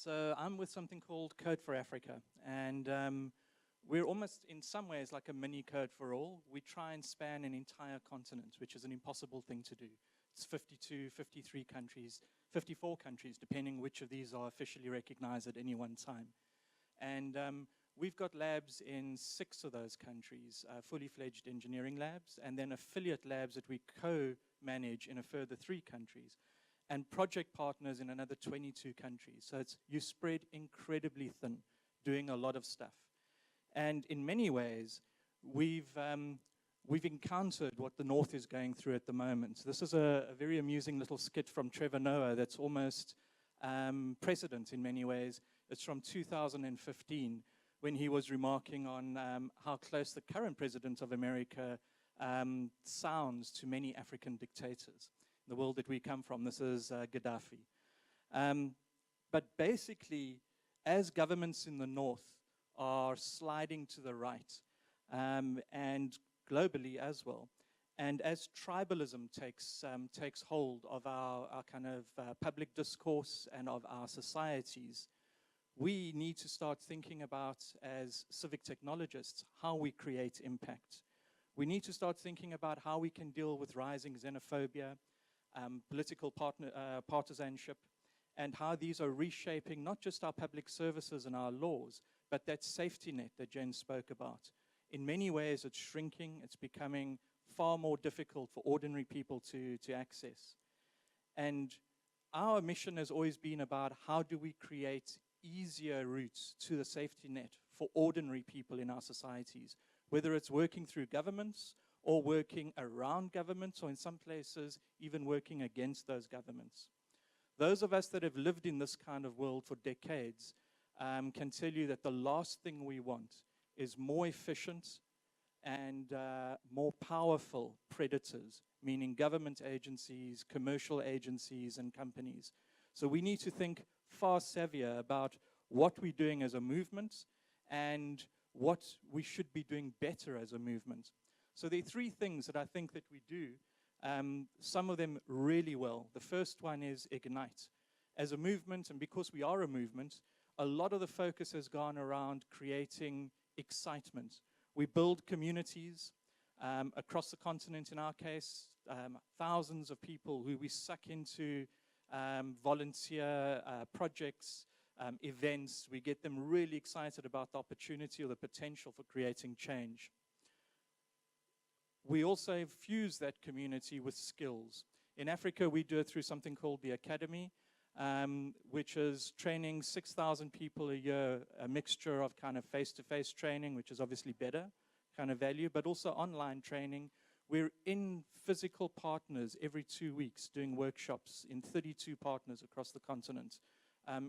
So I'm with something called Code for Africa, and we're almost in some ways like a mini Code for All. We try and span an entire continent, which is an impossible thing to do. It's 52, 53 countries, 54 countries, depending which of these are officially recognized at any one time. And we've got labs in 6 of those countries, fully fledged engineering labs, and then affiliate labs that we co-manage in a further 3 countries, and project partners in another 22 countries. So you spread incredibly thin, doing a lot of stuff. And in many ways, we've encountered what the North is going through at the moment. This is a very amusing little skit from Trevor Noah that's almost precedent in many ways. It's from 2015, when he was remarking on how close the current president of America sounds to many African dictators. The world that we come from, this is Gaddafi. But basically, as governments in the North are sliding to the right, and globally as well, and as tribalism takes hold of our kind of public discourse and of our societies, we need to start thinking about, as civic technologists, how we create impact. We need to start thinking about how we can deal with rising xenophobia, political partisanship, and how these are reshaping not just our public services and our laws, but that safety net that Jen spoke about. In many ways, it's shrinking. It's becoming far more difficult for ordinary people to access. And our mission has always been about how do we create easier routes to the safety net for ordinary people in our societies, whether it's working through governments or working around governments, or in some places, even working against those governments. Those of us that have lived in this kind of world for decades can tell you that the last thing we want is more efficient and more powerful predators, meaning government agencies, commercial agencies, and companies. So we need to think far savvier about what we're doing as a movement and what we should be doing better as a movement. So there are 3 things that I think that we do, some of them really well. The first one is Ignite. As a movement, and because we are a movement, a lot of the focus has gone around creating excitement. We build communities across the continent, in our case, thousands of people who we suck into volunteer projects, events. We get them really excited about the opportunity or the potential for creating change. We also fuse that community with skills. In Africa, we do it through something called the Academy, which is training 6,000 people a year, a mixture of kind of face-to-face training, which is obviously better kind of value, but also online training. We're in physical partners every 2 weeks doing workshops in 32 partners across the continent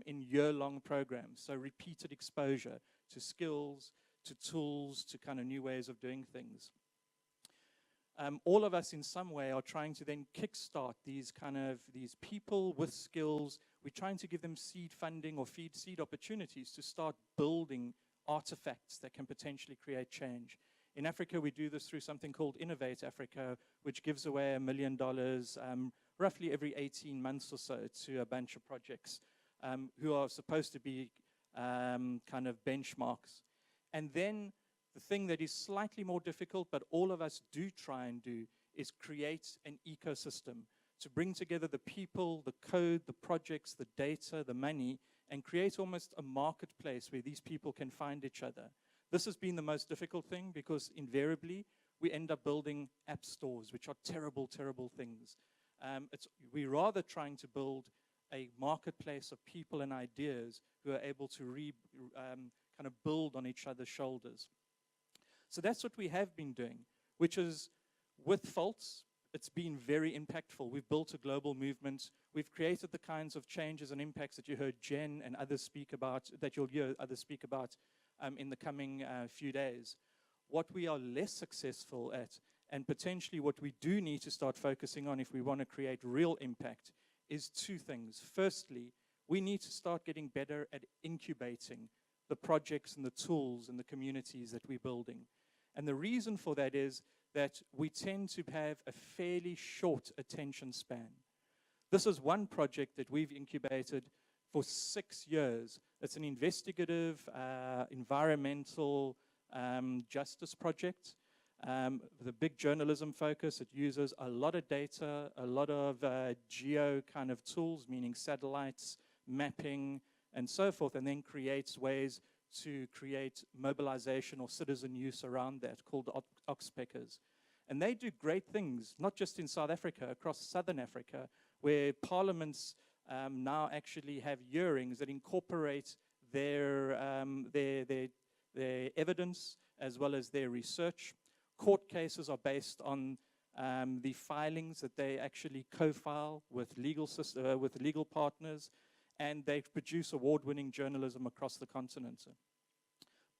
in year-long programs. So repeated exposure to skills, to tools, to kind of new ways of doing things. All of us in some way are trying to then kickstart these people with skills. We're trying to give them seed funding or seed opportunities to start building artifacts that can potentially create change. In Africa, we do this through something called Innovate Africa, which gives away $1 million roughly every 18 months or so to a bunch of projects who are supposed to be kind of benchmarks. And then the thing that is slightly more difficult, but all of us do try and do, is create an ecosystem to bring together the people, the code, the projects, the data, the money, and create almost a marketplace where these people can find each other. This has been the most difficult thing because invariably we end up building app stores, which are terrible, terrible things. We're rather trying to build a marketplace of people and ideas who are able to kind of build on each other's shoulders. So that's what we have been doing, which is, with faults, it's been very impactful. We've built a global movement. We've created the kinds of changes and impacts that you heard Jen and others speak about, that you'll hear others speak about in the coming few days. What we are less successful at, and potentially what we do need to start focusing on if we want to create real impact, is 2 things. Firstly, we need to start getting better at incubating the projects and the tools and the communities that we're building. And the reason for that is that we tend to have a fairly short attention span. This is one project that we've incubated for 6 years. It's an investigative, environmental justice project with a big journalism focus. It uses a lot of data, a lot of geo kind of tools, meaning satellites, mapping, and so forth, and then creates ways to create mobilization or citizen use around that, called oxpeckers. And they do great things, not just in South Africa, across Southern Africa, where parliaments now actually have hearings that incorporate their evidence as well as their research. Court cases are based on the filings that they actually co-file with legal partners, and they produce award-winning journalism across the continent.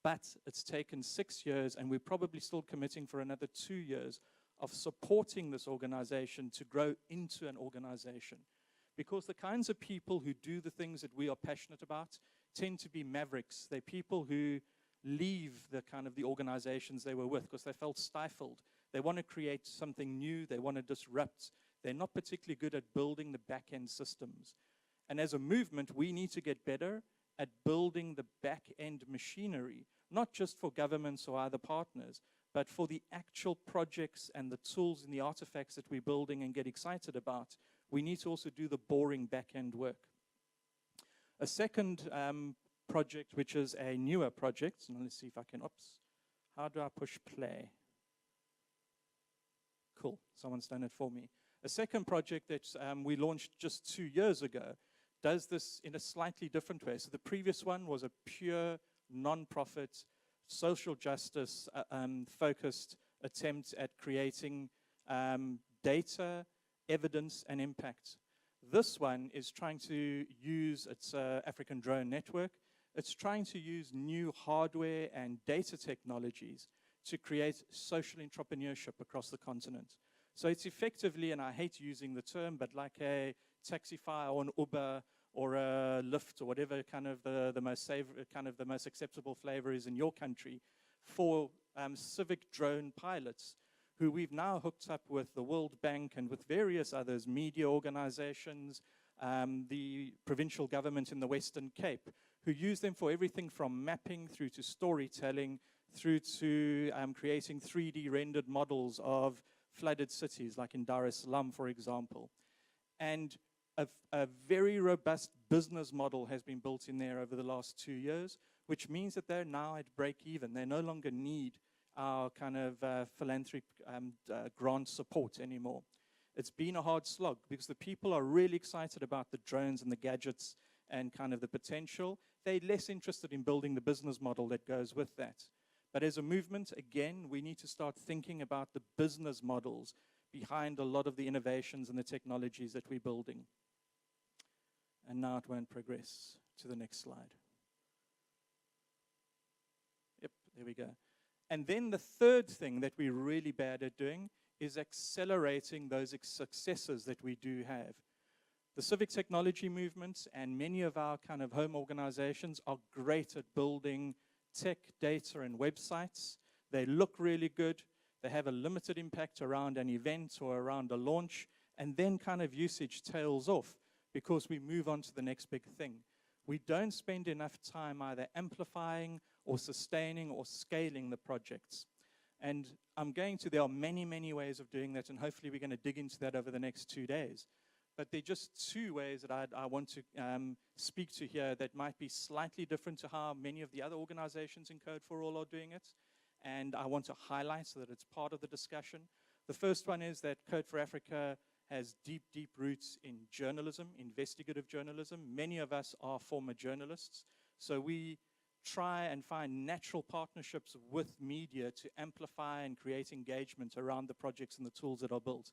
But it's taken 6 years, and we're probably still committing for another 2 years of supporting this organization to grow into an organization. Because the kinds of people who do the things that we are passionate about tend to be mavericks. They're people who leave the kind of the organizations they were with because they felt stifled. They want to create something new. They want to disrupt. They're not particularly good at building the back-end systems. And as a movement, we need to get better at building the back-end machinery, not just for governments or other partners, but for the actual projects and the tools and the artifacts that we're building and get excited about. We need to also do the boring back-end work. A second project, which is a newer project, and let's see if I can, how do I push play? Cool, someone's done it for me. A second project that we launched just 2 years ago does this in a slightly different way. So the previous one was a pure, non-profit, social justice focused attempt at creating data, evidence, and impact. This one is trying to use its African Drone Network. It's trying to use new hardware and data technologies to create social entrepreneurship across the continent. So it's effectively, and I hate using the term, but like a Taxify or an Uber or a Lyft or whatever kind of the most acceptable flavor is in your country, for civic drone pilots, who we've now hooked up with the World Bank and with various others, media organizations, the provincial government in the Western Cape, who use them for everything from mapping through to storytelling, through to creating 3D rendered models of flooded cities, like in Dar es Salaam, for example. And a very robust business model has been built in there over the last 2 years, which means that they're now at break even. They no longer need our kind of philanthropic grant support anymore. It's been a hard slog because the people are really excited about the drones and the gadgets and kind of the potential. They're less interested in building the business model that goes with that. But as a movement, again, we need to start thinking about the business models behind a lot of the innovations and the technologies that we're building. And now it won't progress to the next slide. Yep, there we go. And then the third thing that we're really bad at doing is accelerating those successes that we do have. The civic technology movement and many of our kind of home organizations are great at building tech, data, and websites. They look really good. They have a limited impact around an event or around a launch, and then kind of usage tails off because we move on to the next big thing. We don't spend enough time either amplifying or sustaining or scaling the projects. And there are many, many ways of doing that, and hopefully we're going to dig into that over the next 2 days. But there are just 2 ways that I want to speak to here that might be slightly different to how many of the other organizations in Code for All are doing it. And I want to highlight so that it's part of the discussion. The first one is that Code for Africa has deep, deep roots in journalism, investigative journalism. Many of us are former journalists. So we try and find natural partnerships with media to amplify and create engagement around the projects and the tools that are built.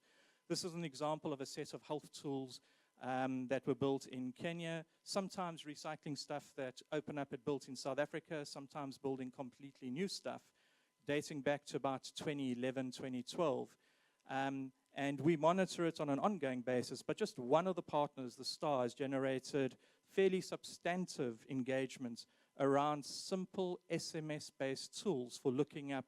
This is an example of a set of health tools that were built in Kenya, sometimes recycling stuff that OpenUp had built in South Africa, sometimes building completely new stuff, dating back to about 2011, 2012. And we monitor it on an ongoing basis, but just one of the partners, the STAR, has generated fairly substantive engagement around simple SMS-based tools for looking up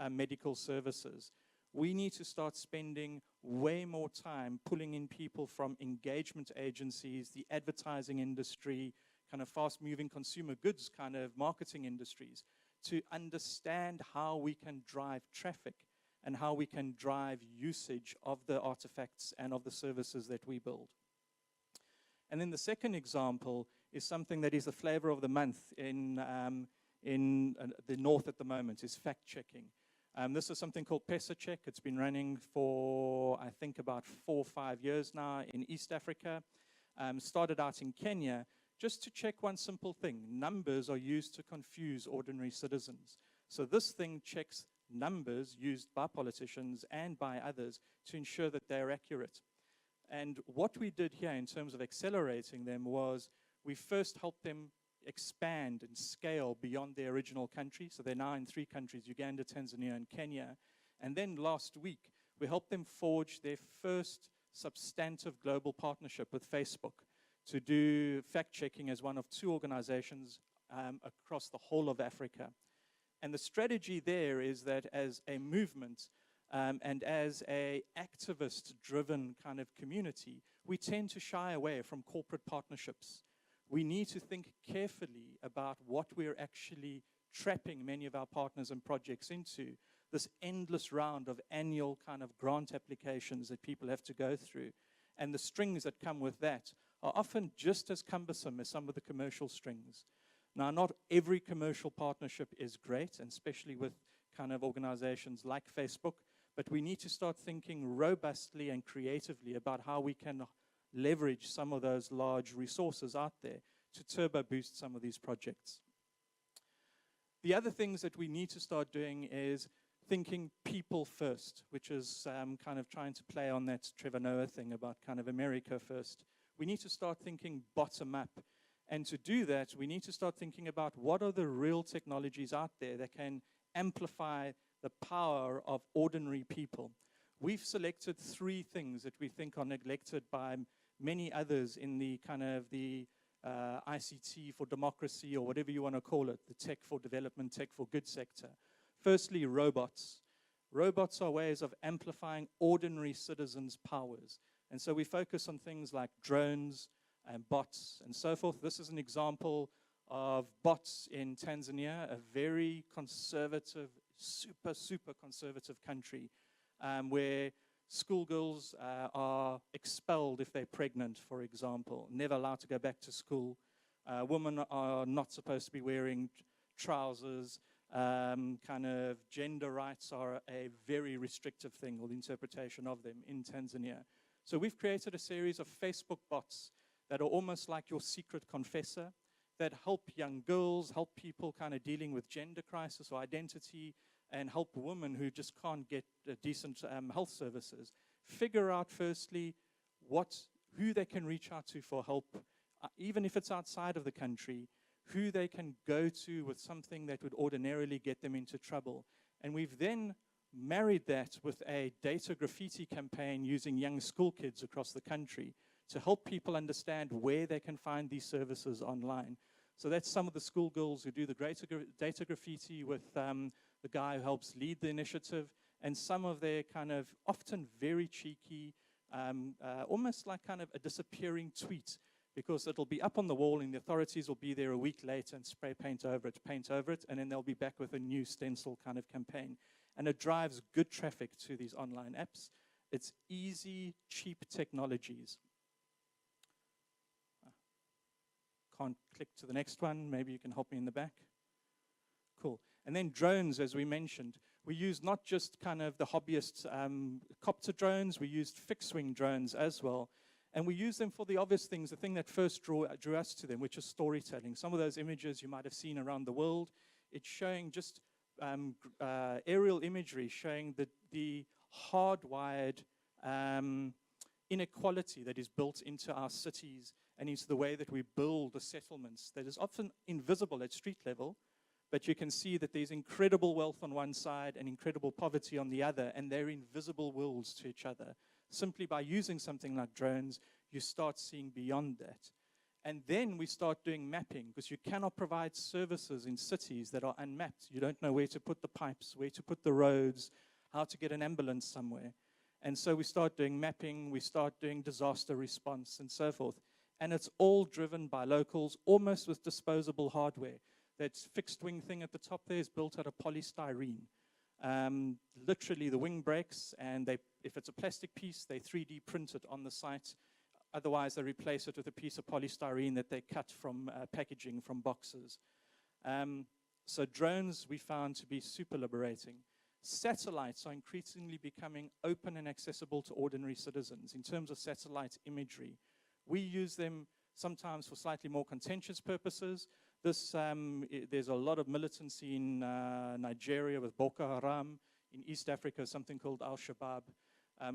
medical services. we need to start spending way more time pulling in people from engagement agencies, the advertising industry, kind of fast-moving consumer goods kind of marketing industries, to understand how we can drive traffic and how we can drive usage of the artifacts and of the services that we build. And then the second example is something that is the flavor of the month in the north at the moment, is fact-checking. This is something called PesaCheck. It's been running for, I think, about 4 or 5 years now in East Africa. Started out in Kenya just to check one simple thing. Numbers are used to confuse ordinary citizens. So this thing checks numbers used by politicians and by others to ensure that they're accurate. And what we did here in terms of accelerating them was we first helped them expand and scale beyond their original country. So they're now in 3 countries, Uganda, Tanzania, and Kenya. And then last week, we helped them forge their first substantive global partnership with Facebook to do fact-checking as one of 2 organizations across the whole of Africa. And the strategy there is that as a movement and as a activist-driven kind of community, we tend to shy away from corporate partnerships. We need to think carefully about what we're actually trapping many of our partners and projects into, this endless round of annual kind of grant applications that people have to go through. And the strings that come with that are often just as cumbersome as some of the commercial strings. Now, not every commercial partnership is great, and especially with kind of organizations like Facebook, but we need to start thinking robustly and creatively about how we can leverage some of those large resources out there to turbo boost some of these projects. The other things that we need to start doing is thinking people first, which is kind of trying to play on that Trevor Noah thing about kind of America first. We need to start thinking bottom up. And to do that, we need to start thinking about what are the real technologies out there that can amplify the power of ordinary people. We've selected 3 things that we think are neglected by many others in the kind of the ICT for democracy, or whatever you want to call it, the tech for development, tech for good sector. Firstly, robots. Robots are ways of amplifying ordinary citizens' powers. And so we focus on things like drones and bots and so forth. This is an example of bots in Tanzania, a very conservative, super conservative country, where schoolgirls are expelled if they're pregnant, for example, never allowed to go back to school. Women are not supposed to be wearing trousers. Kind of gender rights are a very restrictive thing, or the interpretation of them in Tanzania. So we've created a series of Facebook bots that are almost like your secret confessor, that help young girls, help people kind of dealing with gender crisis or identity, and help women who just can't get decent health services figure out firstly who they can reach out to for help, even if it's outside of the country, who they can go to with something that would ordinarily get them into trouble. And we've then married that with a data graffiti campaign using young school kids across the country to help people understand where they can find these services online. So that's some of the schoolgirls who do the data graffiti with the guy who helps lead the initiative, and some of their kind of often very cheeky, almost like kind of a disappearing tweet, because it'll be up on the wall and the authorities will be there a week later and spray paint over it, and then they'll be back with a new stencil kind of campaign. And it drives good traffic to these online apps. It's easy, cheap technologies. Can't click to the next one. Maybe you can help me in the back. Cool. And then drones, as we mentioned. We use not just kind of the hobbyist copter drones, we used fixed-wing drones as well. And we use them for the obvious things, the thing that first drew us to them, which is storytelling. Some of those images you might have seen around the world, it's showing just aerial imagery showing the hardwired inequality that is built into our cities and into the way that we build the settlements that is often invisible at street level, but you can see that there's incredible wealth on one side and incredible poverty on the other, and they're invisible worlds to each other. Simply by using something like drones, you start seeing beyond that. And then we start doing mapping, because you cannot provide services in cities that are unmapped. You don't know where to put the pipes, where to put the roads, how to get an ambulance somewhere. And so we start doing mapping, we start doing disaster response and so forth. And it's all driven by locals, almost with disposable hardware. That fixed wing thing at the top there is built out of polystyrene. Literally the wing breaks, and if it's a plastic piece, they 3D print it on the site. Otherwise, they replace it with a piece of polystyrene that they cut from packaging from boxes. So drones we found to be super liberating. Satellites are increasingly becoming open and accessible to ordinary citizens in terms of satellite imagery. We use them sometimes for slightly more contentious purposes. There's a lot of militancy in Nigeria with Boko Haram, in East Africa something called Al-Shabaab,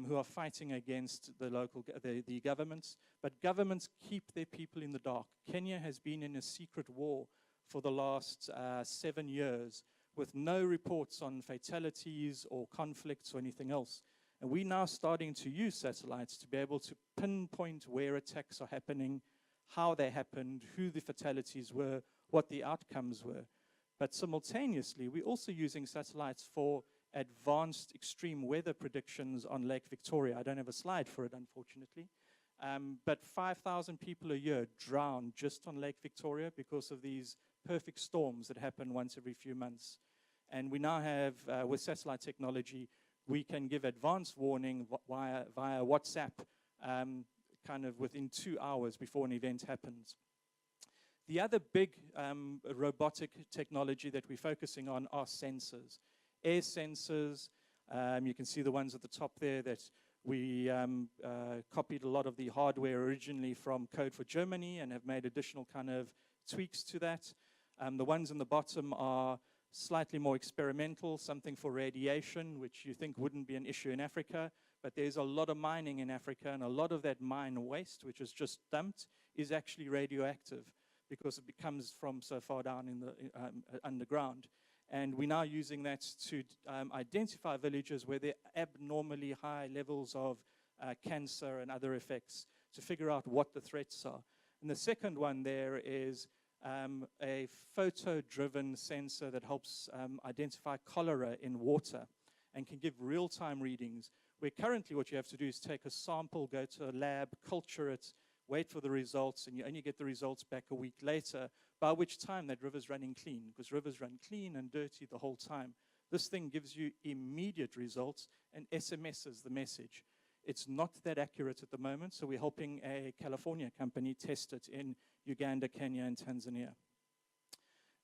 who are fighting against the governments. But governments keep their people in the dark. Kenya has been in a secret war for the last 7 years with no reports on fatalities or conflicts or anything else. And we're now starting to use satellites to be able to pinpoint where attacks are happening, how they happened, who the fatalities were, what the outcomes were. But simultaneously, we're also using satellites for advanced extreme weather predictions on Lake Victoria. I don't have a slide for it, unfortunately. But 5,000 people a year drown just on Lake Victoria because of these perfect storms that happen once every few months. And we now have, with satellite technology, we can give advanced warning via WhatsApp kind of within 2 hours before an event happens. The other big robotic technology that we're focusing on are sensors. Air sensors, you can see the ones at the top there that we copied a lot of the hardware originally from Code for Germany and have made additional kind of tweaks to that. The ones on the bottom are slightly more experimental, something for radiation, which you think wouldn't be an issue in Africa, but there's a lot of mining in Africa, and a lot of that mine waste, which is just dumped, is actually radioactive because it comes from so far down in the underground. And we're now using that to identify villages where there are abnormally high levels of cancer and other effects to figure out what the threats are. And the second one there is a photo-driven sensor that helps identify cholera in water and can give real-time readings, where currently what you have to do is take a sample, go to a lab, culture it, wait for the results, and you only get the results back a week later, by which time that river's running clean, because rivers run clean and dirty the whole time. This thing gives you immediate results and SMSs the message. It's not that accurate at the moment, so we're helping a California company test it in Uganda, Kenya, and Tanzania.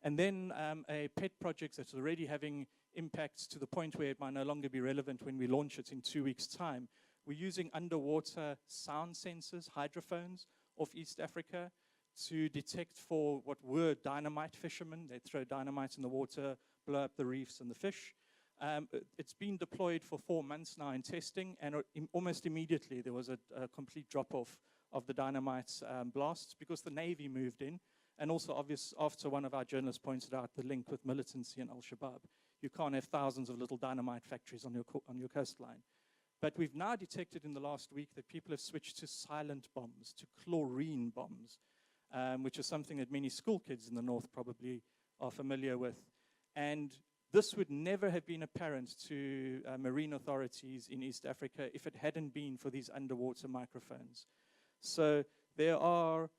And then a pet project that's already having impacts to the point where it might no longer be relevant when we launch it in 2 weeks' time. We're using underwater sound sensors, hydrophones, off East Africa to detect for what were dynamite fishermen. They throw dynamite in the water, blow up the reefs and the fish. It's been deployed for 4 months now in testing, and almost immediately there was a complete drop-off of the dynamite blasts because the Navy moved in, and also after one of our journalists pointed out the link with militancy and Al-Shabaab. You can't have thousands of little dynamite factories on your coastline. But we've now detected in the last week that people have switched to silent bombs, to chlorine bombs, which is something that many school kids in the north probably are familiar with. And this would never have been apparent to marine authorities in East Africa if it hadn't been for these underwater microphones. So there are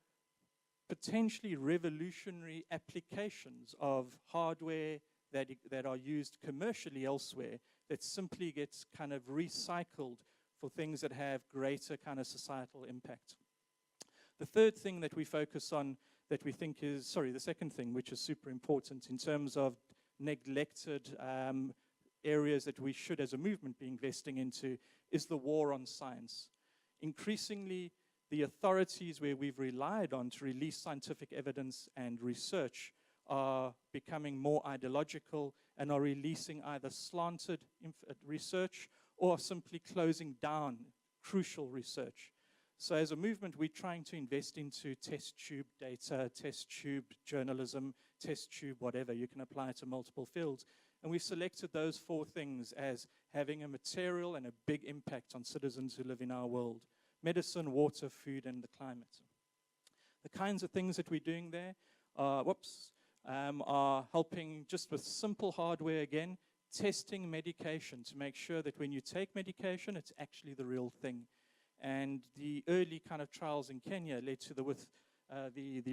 potentially revolutionary applications of hardware that are used commercially elsewhere that simply gets kind of recycled for things that have greater kind of societal impact. The third thing that we focus on that we think is, the second thing, which is super important in terms of neglected areas that we should as a movement be investing into, is the war on science. Increasingly, the authorities where we've relied on to release scientific evidence and research are becoming more ideological and are releasing either slanted research or simply closing down crucial research. So as a movement, we're trying to invest into test tube data, test tube journalism, test tube whatever. You can apply it to multiple fields. And we've selected those 4 things as having a material and a big impact on citizens who live in our world: medicine, water, food, and the climate. The kinds of things that we're doing there are helping just with simple hardware again, testing medication to make sure that when you take medication, it's actually the real thing. And the early kind of trials in Kenya led to the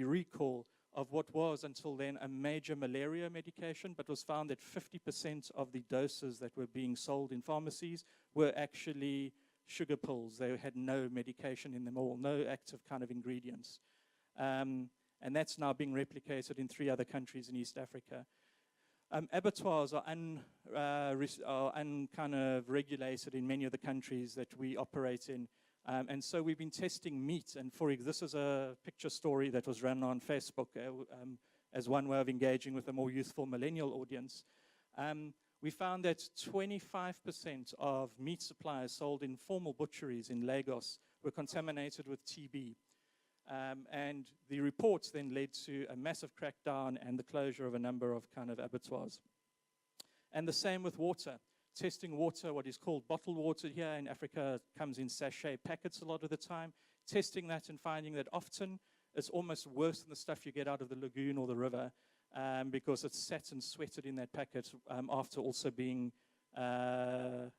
recall of what was until then a major malaria medication, but was found that 50% of the doses that were being sold in pharmacies were actually sugar pills. They had no medication in them all, no active kind of ingredients. And that's now being replicated in 3 other countries in East Africa. Abattoirs are kind of regulated in many of the countries that we operate in. And so we've been testing meat. And this is a picture story that was run on Facebook as one way of engaging with a more youthful millennial audience. We found that 25% of meat suppliers sold in formal butcheries in Lagos were contaminated with TB. And the reports then led to a massive crackdown and the closure of a number of kind of abattoirs. And the same with water. Testing water, what is called bottled water here in Africa, comes in sachet packets a lot of the time. Testing that and finding that often it's almost worse than the stuff you get out of the lagoon or the river because it's sat and sweated in that packet after also being, already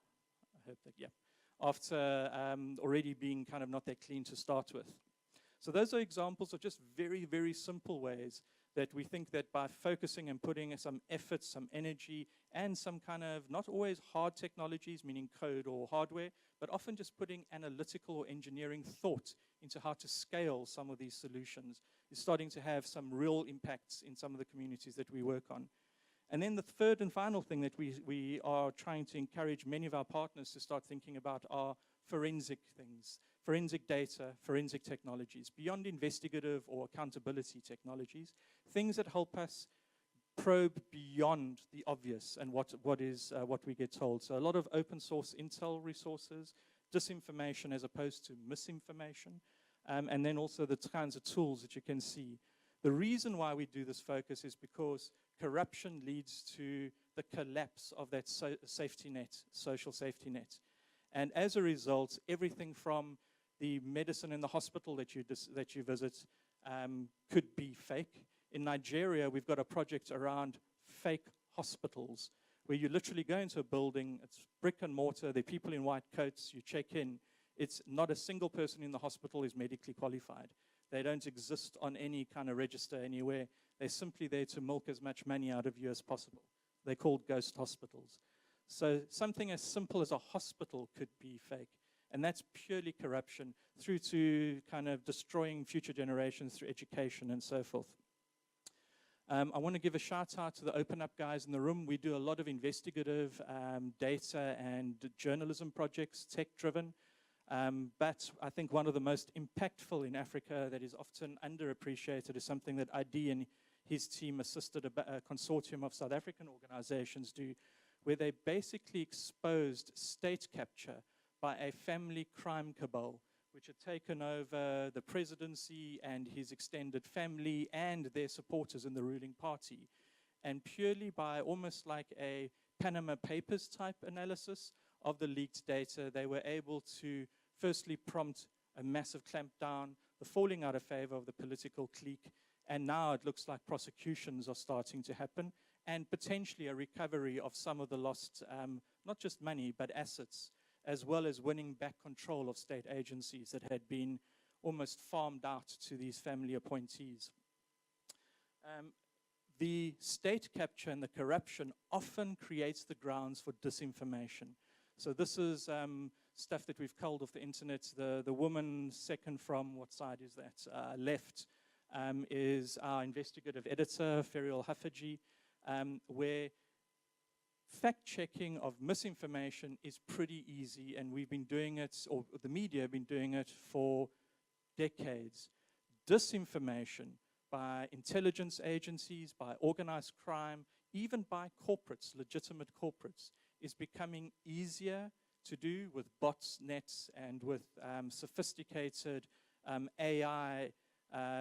being kind of not that clean to start with. So those are examples of just very, very simple ways that we think that by focusing and putting some effort, some energy, and some kind of, not always hard technologies, meaning code or hardware, but often just putting analytical or engineering thought into how to scale some of these solutions is starting to have some real impacts in some of the communities that we work on. And then the third and final thing that we are trying to encourage many of our partners to start thinking about are forensic things, forensic data, forensic technologies, beyond investigative or accountability technologies, things that help us probe beyond the obvious and what we get told. So a lot of open source intel resources, disinformation as opposed to misinformation, and then also the kinds of tools that you can see. The reason why we do this focus is because corruption leads to the collapse of that safety net, social safety net. And as a result, everything from the medicine in the hospital that you visit could be fake. In Nigeria, we've got a project around fake hospitals, where you literally go into a building, it's brick and mortar, there are people in white coats, you check in, it's not a single person in the hospital is medically qualified. They don't exist on any kind of register anywhere. They're simply there to milk as much money out of you as possible. They're called ghost hospitals. So something as simple as a hospital could be fake. And that's purely corruption through to kind of destroying future generations through education and so forth. I want to give a shout out to the Open Up guys in the room. We do a lot of investigative data and journalism projects, tech-driven. But I think one of the most impactful in Africa that is often underappreciated is something that ID and his team assisted a consortium of South African organizations do, where they basically exposed state capture by a family crime cabal, which had taken over the presidency and his extended family and their supporters in the ruling party. And purely by almost like a Panama Papers type analysis of the leaked data, they were able to firstly prompt a massive clampdown, the falling out of favor of the political clique, and now it looks like prosecutions are starting to happen, and potentially a recovery of some of the lost, not just money, but assets, as well as winning back control of state agencies that had been almost farmed out to these family appointees. The state capture and the corruption often creates the grounds for disinformation. So this is stuff that we've culled off the internet. The woman second from, what side is that? Left is our investigative editor, Ferial Hafaji, where fact-checking of misinformation is pretty easy, and we've been doing it, or the media have been doing it for decades. Disinformation by intelligence agencies, by organized crime, even by corporates, legitimate corporates, is becoming easier to do with bots, nets, and with sophisticated AI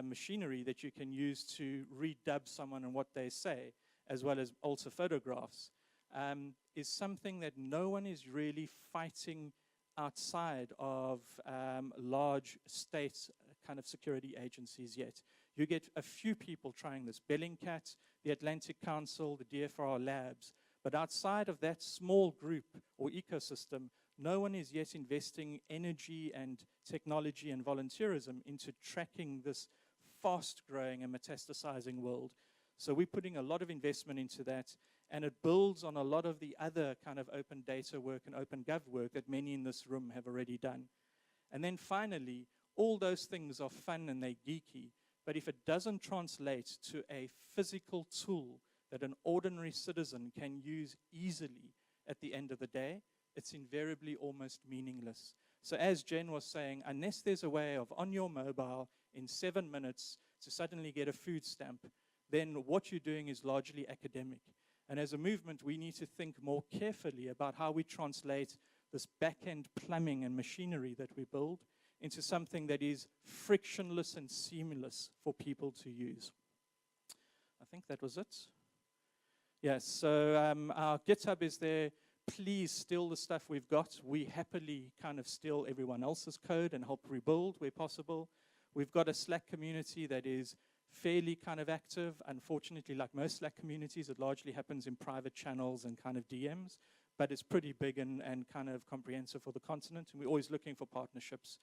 machinery that you can use to redub someone and what they say, as well as alter photographs. Is something that no one is really fighting outside of large state kind of security agencies yet. You get a few people trying this, Bellingcat, the Atlantic Council, the DFR Labs, But outside of that small group or ecosystem, no one is yet investing energy and technology and volunteerism into tracking this fast-growing and metastasizing world. So we're putting a lot of investment into that, and it builds on a lot of the other kind of open data work and open gov work that many in this room have already done. And then finally, all those things are fun and they're geeky, but if it doesn't translate to a physical tool that an ordinary citizen can use easily at the end of the day, it's invariably almost meaningless. So as Jen was saying, unless there's a way of on your mobile in 7 minutes to suddenly get a food stamp, then what you're doing is largely academic. And as a movement, we need to think more carefully about how we translate this back-end plumbing and machinery that we build into something that is frictionless and seamless for people to use. I think that was it. Yes, so our GitHub is there. Please steal the stuff we've got. We happily kind of steal everyone else's code and help rebuild where possible. We've got a Slack community that is fairly kind of active. Unfortunately, like most Slack communities, it largely happens in private channels and kind of DMs, but it's pretty big and kind of comprehensive for the continent, and we're always looking for partnerships.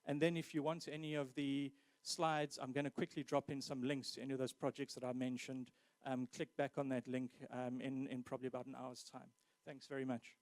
And then if you want any of the slides, I'm going to quickly drop in some links to any of those projects that I mentioned. Click back on that link in probably about an hour's time. Thanks very much.